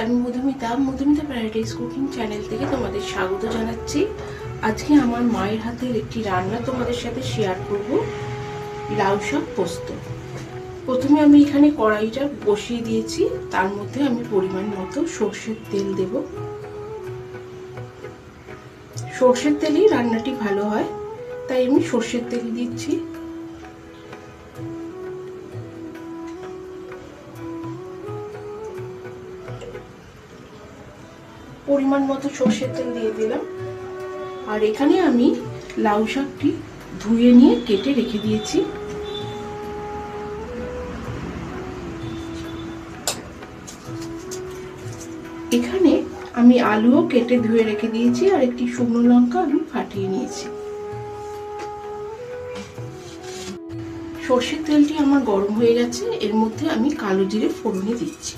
আমি Madhumita paradise cooking channel থেকে তোমাদের স্বাগত জানাচ্ছি। আজকে আমার মায়ের হাতের একটি রান্না তোমাদের সাথে শেয়ার করব, লাউ শাক পোস্ত। প্রথমে আমি এখানে কড়াইটা বসিয়ে দিয়েছি, তার মধ্যে আমি পরিমাণ মতো সর্ষের তেল দেব। সর্ষের তেলেই রান্নাটি ভালো হয়, তাই আমি সর্ষের তেল দিচ্ছি। পরিমাণ মতো সর্ষের তেল দিয়ে দিলাম। আর এখানে আমি লাউ শাকটি ধুয়ে নিয়ে কেটে রেখে দিয়েছি। এখানে আমি আলুও কেটে ধুয়ে রেখে দিয়েছি, আর একটি শুকনো লঙ্কা আমি ফাটিয়ে নিয়েছি। সর্ষের তেলটি আমার গরম হয়ে গেছে, এর মধ্যে আমি কালো জিরে ফোড়নে দিচ্ছি।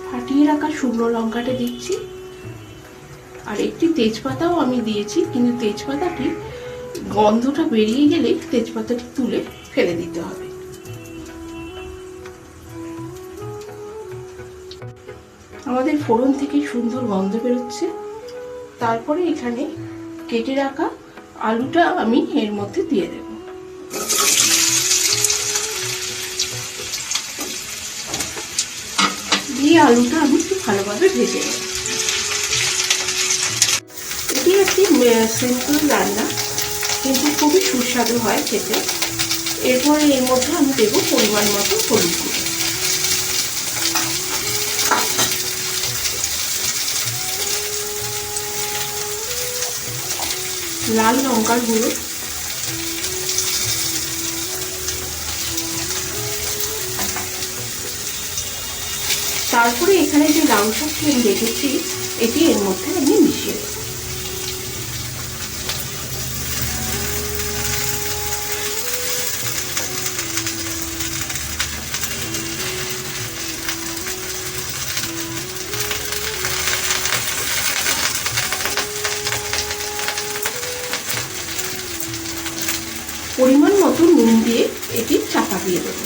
ফাটিয়ে রাখা শুকনো লঙ্কাটা দিচ্ছি, আর একটি তেজপাতাও আমি দিয়েছি, কিন্তু তেজপাতাটি গন্ধটা বেরিয়ে গেলে তেজপাতাটি তুলে ফেলে দিতে হবে। আমাদের ফোড়ন থেকে সুন্দর গন্ধ বেরোচ্ছে। তারপরে এখানে কেটে রাখা আলুটা আমি এর মধ্যে দিয়ে দেব। দিয়ে আলুটা আমি একটু ভালোভাবে ভেজে নেব। এটি একটি সিম্পল রান্না, কিন্তু খুবই সুস্বাদু হয় খেতে। এরপরে এর মধ্যে আমি দেব পরিমাণ মতো হলুদ গুঁড়ো, লাল লঙ্কার গুঁড়ো, তারপরে এখানে যে লাউ শাকটি আমি রেখেছি এটি এর মধ্যে আমি মিশিয়ে দেব। পরিমাণ মতো নুন দিয়ে এটি চাপা দিয়ে দেব।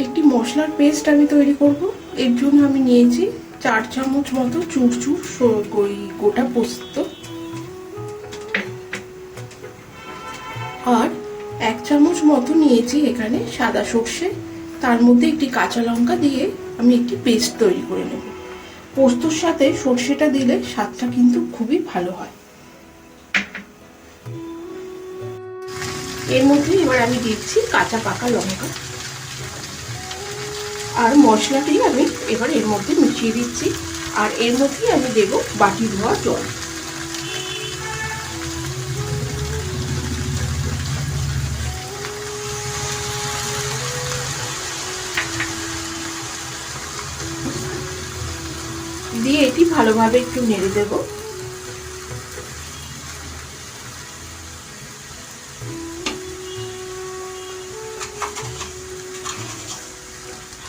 একটি মশলার পেস্ট আমি তৈরি করব। এর জন্য আমি নিয়েছি 4 চামচ মতো চুরচুর গোটা পোস্ত, আর 1 চামচ মতো নিয়েছি এখানে সাদা সর্ষে। তার মধ্যে একটি কাঁচা লঙ্কা দিয়ে আমি একটি পেস্ট তৈরি করে নেব। পোস্তর সাথে সর্ষেটা দিলে স্বাদটা কিন্তু খুবই ভালো হয়। এর মধ্যে এবার আমি দিচ্ছি কাঁচা পাকা লঙ্কা, আর মশলাটি আমি এবার এর মধ্যে মিশিয়ে দিচ্ছি। আর এর মধ্যে আমি দেব বাটি ধোয়া জল। দিয়ে এটি ভালোভাবে একটু নেড়ে দেব।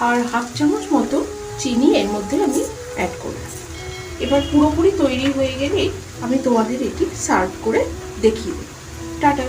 আর 1/2 চামচ মতো চিনি এর মধ্যে আমি অ্যাড করব। এবার পুরোপুরি তৈরি হয়ে গেলে আমি তোমাদের এটি সার্ভ করে দেখিয়ে দেব। টাটা।